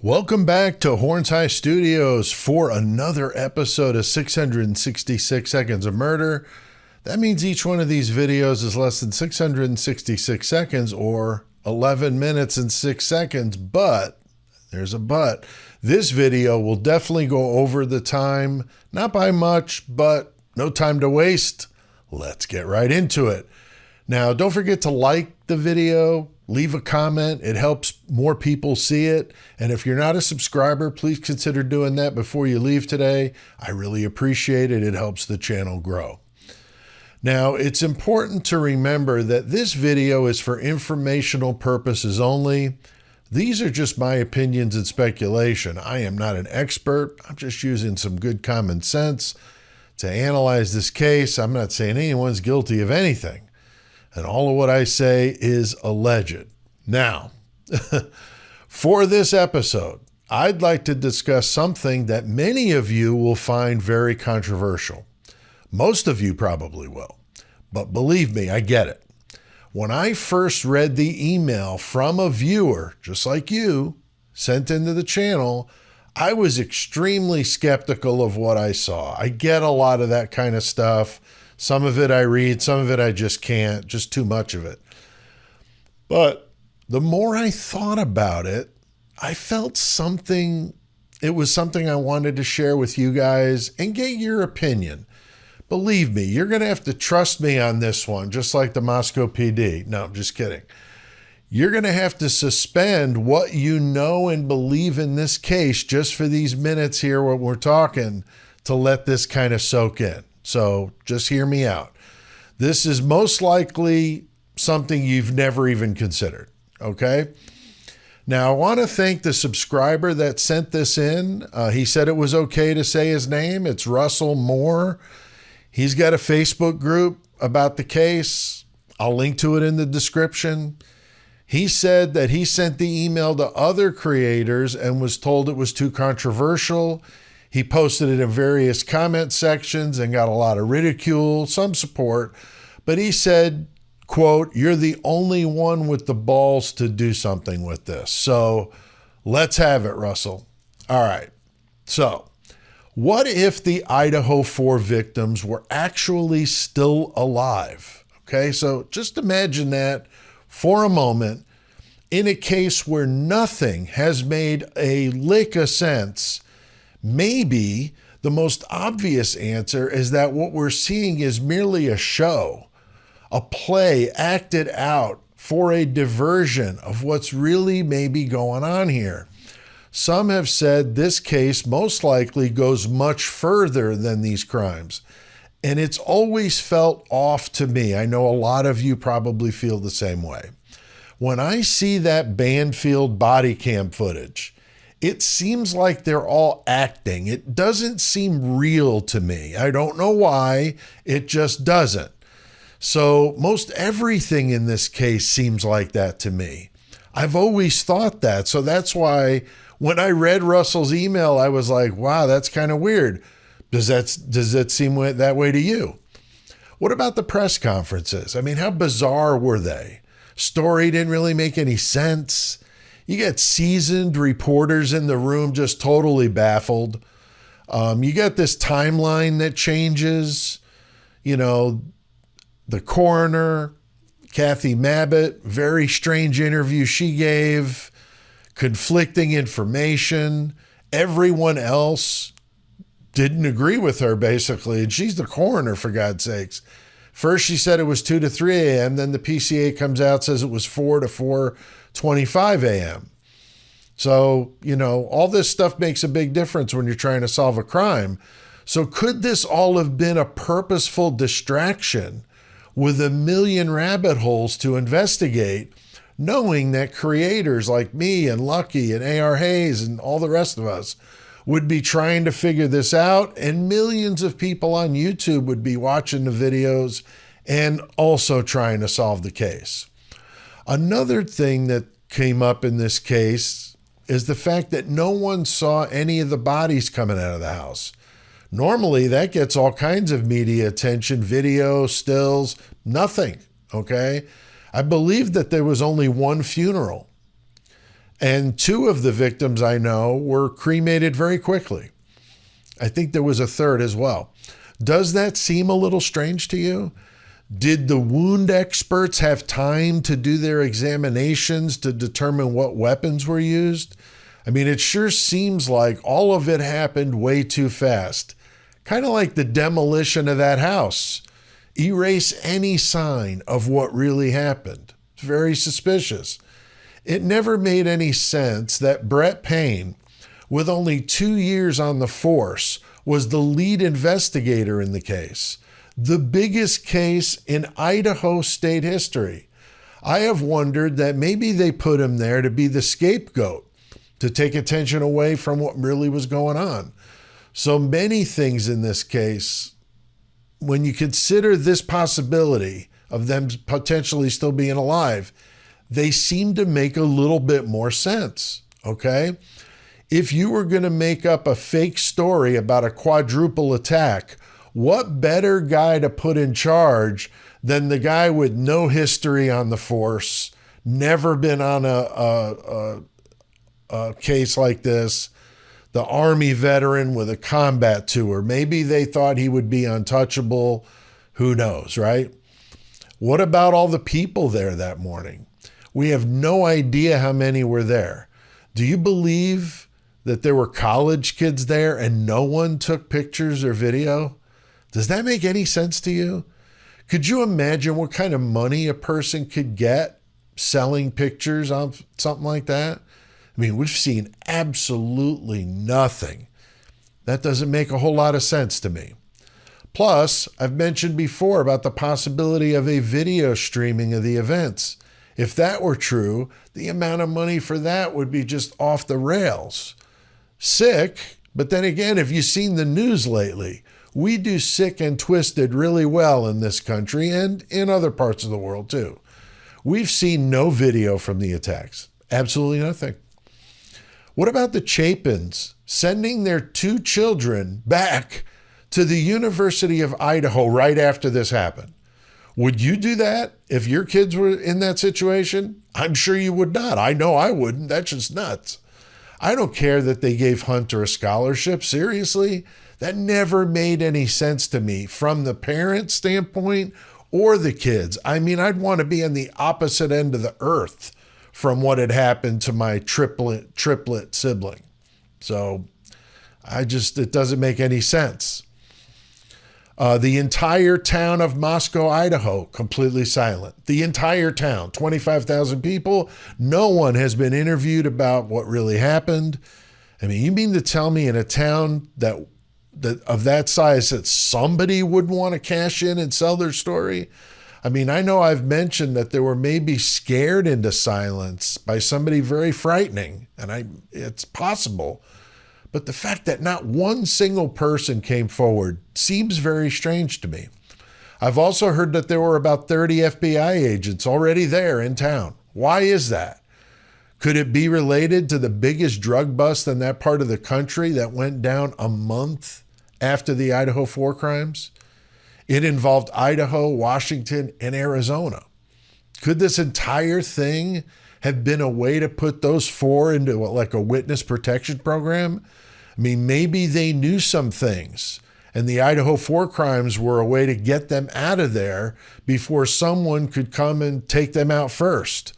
Welcome back to Horns High Studios for another episode of 666 Seconds of Murder. That means each one of these videos is less than 666 seconds or 11 minutes and 6 seconds, but there's a but. This video will definitely go over the time, not by much, but no time to waste. Let's get right into it. Now, don't forget to like the video, leave a comment. It helps more people see it. And if you're not a subscriber, please consider doing that before you leave today. I really appreciate it. It helps the channel grow. Now, it's important to remember that this video is for informational purposes only. These are just my opinions and speculation. I am not an expert. I'm just using some good common sense to analyze this case. I'm not saying anyone's guilty of anything. And all of what I say is alleged. Now, for this episode, I'd like to discuss something that many of you will find very controversial. Most of you probably will. But believe me, I get it. When I first read the email from a viewer, just like you, sent into the channel, I was extremely skeptical of what I saw. I get a lot of that kind of stuff. Some of it I read, some of it I just can't, just too much of it. But the more I thought about it, I felt something, it was something I wanted to share with you guys and get your opinion. Believe me, you're going to have to trust me on this one, just like the Moscow PD. No, I'm just kidding. You're going to have to suspend what you know and believe in this case just for these minutes here when we're talking to let this kind of soak in. So just hear me out. This is most likely something you've never even considered, okay? Now, I want to thank the subscriber that sent this in. He said it was okay to say his name. It's Russell Mohr. He's got a Facebook group about the case. I'll link to it in the description. He said that he sent the email to other creators and was told it was too controversial. He posted it in various comment sections and got a lot of ridicule, some support, but he said, quote, "You're the only one with the balls to do something with this." So let's have it, Russell. All right. So what if the Idaho 4 victims were actually still alive? Okay. So just imagine that for a moment in a case where nothing has made a lick of sense. Maybe the most obvious answer is that what we're seeing is merely a show, a play acted out for a diversion of what's really maybe going on here. Some have said this case most likely goes much further than these crimes, and it's always felt off to me. I know a lot of you probably feel the same way. When I see that Banfield body cam footage, it seems like they're all acting. It doesn't seem real to me. I don't know why. It just doesn't. So most everything in this case seems like that to me. I've always thought that. So that's why when I read Russell's email, I was like, wow, that's kind of weird. Does that seem that way to you? What about the press conferences? I mean, how bizarre were they? Story didn't really make any sense. You get seasoned reporters in the room just totally baffled. You got this timeline that changes. You know, the coroner, Kathy Mabbitt, very strange interview she gave, conflicting information. Everyone else didn't agree with her, basically. And she's the coroner, for God's sakes. First, she said it was 2 to 3 a.m. Then the PCA comes out, says it was 4 to 4:25 a.m. So, you know, all this stuff makes a big difference when you're trying to solve a crime. So could this all have been a purposeful distraction with a million rabbit holes to investigate, knowing that creators like me and Lucky and A.R. Hayes and all the rest of us would be trying to figure this out, and millions of people on YouTube would be watching the videos and also trying to solve the case? Another thing that came up in this case is the fact that no one saw any of the bodies coming out of the house. Normally, that gets all kinds of media attention, video, stills, nothing, okay? I believe that there was only one funeral. And two of the victims I know were cremated very quickly. I think there was a third as well. Does that seem a little strange to you? Did the wound experts have time to do their examinations to determine what weapons were used? I mean, it sure seems like all of it happened way too fast. Kind of like the demolition of that house. Erase any sign of what really happened. It's very suspicious. It never made any sense that Brett Payne, with only 2 years on the force, was the lead investigator in the case. The biggest case in Idaho state history. I have wondered that maybe they put him there to be the scapegoat, to take attention away from what really was going on. So many things in this case, when you consider this possibility of them potentially still being alive, they seem to make a little bit more sense, okay? If you were going to make up a fake story about a quadruple attack, what better guy to put in charge than the guy with no history on the force, never been on a case like this, the Army veteran with a combat tour? Maybe they thought he would be untouchable. Who knows, right? What about all the people there that morning? We have no idea how many were there. Do you believe that there were college kids there and no one took pictures or video? Does that make any sense to you? Could you imagine what kind of money a person could get selling pictures on something like that? I mean, we've seen absolutely nothing. That doesn't make a whole lot of sense to me. Plus, I've mentioned before about the possibility of a video streaming of the events. If that were true, the amount of money for that would be just off the rails. Sick, but then again, if you've seen the news lately, we do sick and twisted really well in this country and in other parts of the world too. We've seen no video from the attacks. Absolutely nothing. What about the Chapins sending their 2 children back to the University of Idaho right after this happened? Would you do that if your kids were in that situation? I'm sure you would not. I know I wouldn't. That's just nuts. I don't care that they gave Hunter a scholarship. Seriously, that never made any sense to me from the parent standpoint or the kids. I mean, I'd want to be on the opposite end of the earth from what had happened to my triplet sibling. So it doesn't make any sense. The entire town of Moscow, Idaho, completely silent. The entire town, 25,000 people. No one has been interviewed about what really happened. I mean, you mean to tell me in a town that of that size that somebody would want to cash in and sell their story? I mean, I know I've mentioned that they were maybe scared into silence by somebody very frightening, and it's possible. But the fact that not one single person came forward seems very strange to me. I've also heard that there were about 30 FBI agents already there in town. Why is that? Could it be related to the biggest drug bust in that part of the country that went down a month after the Idaho 4 crimes? It involved Idaho, Washington, and Arizona. Could this entire thing have been a way to put those 4 into like a witness protection program? I mean, maybe they knew some things, and the Idaho 4 crimes were a way to get them out of there before someone could come and take them out first.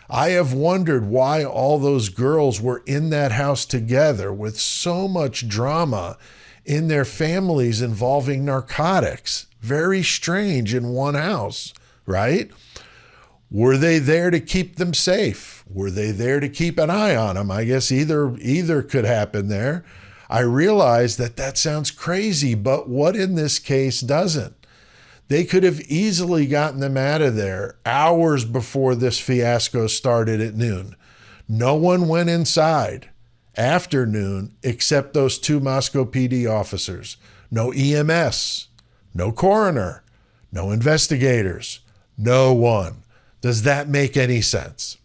I have wondered why all those girls were in that house together with so much drama in their families involving narcotics. Very strange in one house, right? Were they there to keep them safe? Were they there to keep an eye on them? I guess either could happen there. I realize that sounds crazy, but what in this case doesn't? They could have easily gotten them out of there hours before this fiasco started at noon. No one went inside after noon except those 2 Moscow PD officers. No EMS, no coroner, no investigators, no one. Does that make any sense?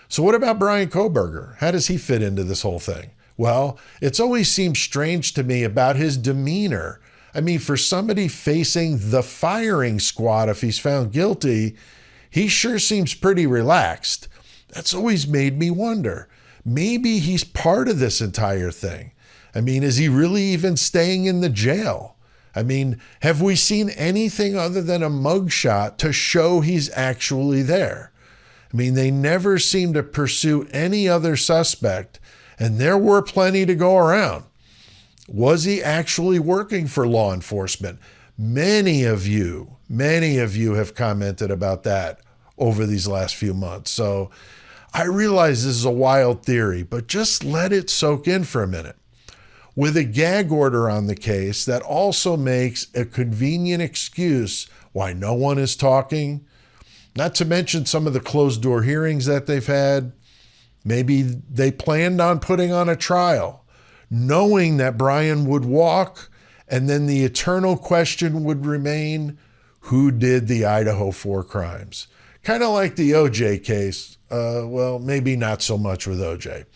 So what about Brian Kohberger? How does he fit into this whole thing? Well, it's always seemed strange to me about his demeanor. I mean, for somebody facing the firing squad, if he's found guilty, he sure seems pretty relaxed. That's always made me wonder. Maybe he's part of this entire thing. I mean, is he really even staying in the jail? I mean, have we seen anything other than a mugshot to show he's actually there? I mean, they never seem to pursue any other suspect, and there were plenty to go around. Was he actually working for law enforcement? Many of you have commented about that over these last few months. So I realize this is a wild theory, but just let it soak in for a minute. With a gag order on the case, that also makes a convenient excuse why no one is talking, not to mention some of the closed-door hearings that they've had. Maybe they planned on putting on a trial, knowing that Brian would walk, and then the eternal question would remain, who did the Idaho 4 crimes? Kind of like the OJ case. Well, maybe not so much with OJ.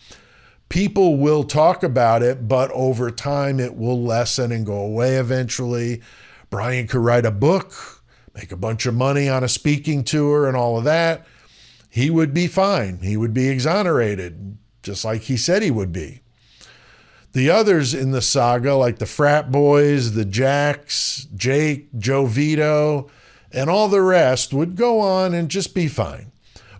People will talk about it, but over time it will lessen and go away eventually. Brian could write a book, make a bunch of money on a speaking tour and all of that. He would be fine. He would be exonerated, just like he said he would be. The others in the saga, like the frat boys, the Jacks, Jake, Joe Vito, and all the rest, would go on and just be fine.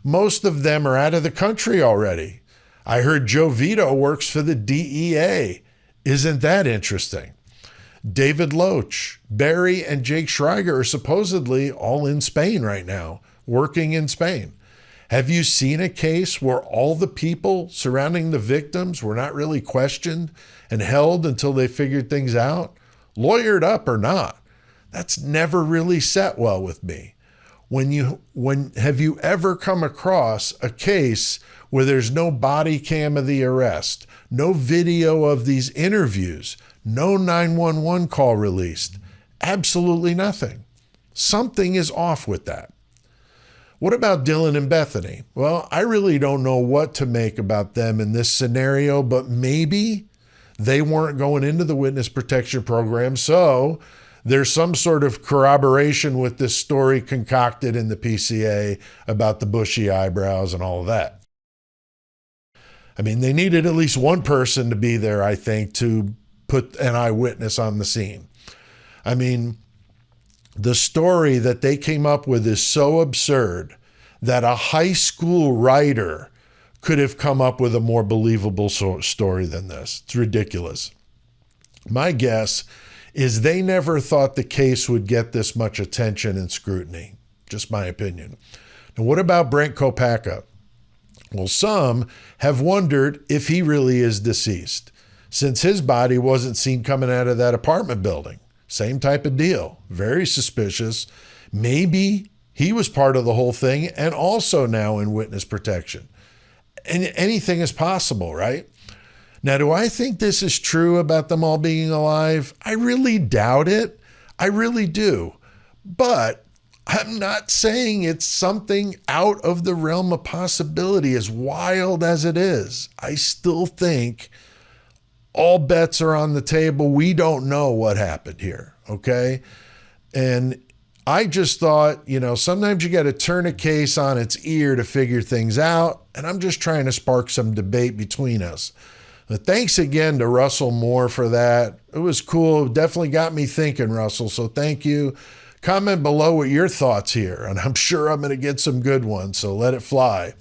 Most of them are out of the country already. I heard Joe Vito works for the DEA. Isn't that interesting? David Loach, Barry, and Jake Schreiger are supposedly all in Spain right now, working in Spain. Have you seen a case where all the people surrounding the victims were not really questioned and held until they figured things out? Lawyered up or not? That's never really set well with me. Have you ever come across a case where there's no body cam of the arrest, no video of these interviews, no 911 call released? Absolutely nothing. Something is off with that. What about Dylan and Bethany? Well, I really don't know what to make about them in this scenario, but maybe they weren't going into the witness protection program, so there's some sort of corroboration with this story concocted in the PCA about the bushy eyebrows and all of that. I mean, they needed at least one person to be there, I think, to put an eyewitness on the scene. I mean, the story that they came up with is so absurd that a high school writer could have come up with a more believable story than this. It's ridiculous. My guess is they never thought the case would get this much attention and scrutiny. Just my opinion. Now, what about Brent Kopacka? Well, some have wondered if he really is deceased, since his body wasn't seen coming out of that apartment building. Same type of deal. Very suspicious. Maybe he was part of the whole thing and also now in witness protection. And anything is possible, right? Now, do I think this is true about them all being alive? I really doubt it. I really do. But I'm not saying it's something out of the realm of possibility, as wild as it is. I still think all bets are on the table. We don't know what happened here, okay? And I just thought, sometimes you got to turn a case on its ear to figure things out, and I'm just trying to spark some debate between us. But thanks again to Russell Mohr for that. It was cool. It definitely got me thinking, Russell, so thank you. Comment below what your thoughts here, and I'm sure I'm going to get some good ones, so let it fly.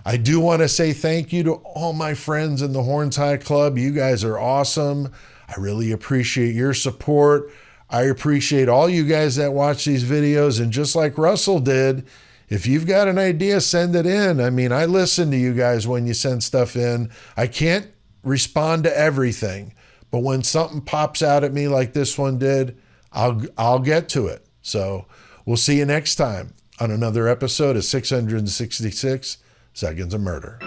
I do want to say thank you to all my friends in the Horns High Club. You guys are awesome. I really appreciate your support. I appreciate all you guys that watch these videos. And just like Russell did, if you've got an idea, send it in. I mean, I listen to you guys when you send stuff in. I can't respond to everything, but when something pops out at me like this one did, I'll get to it. So we'll see you next time on another episode of 666 Seconds of Murder.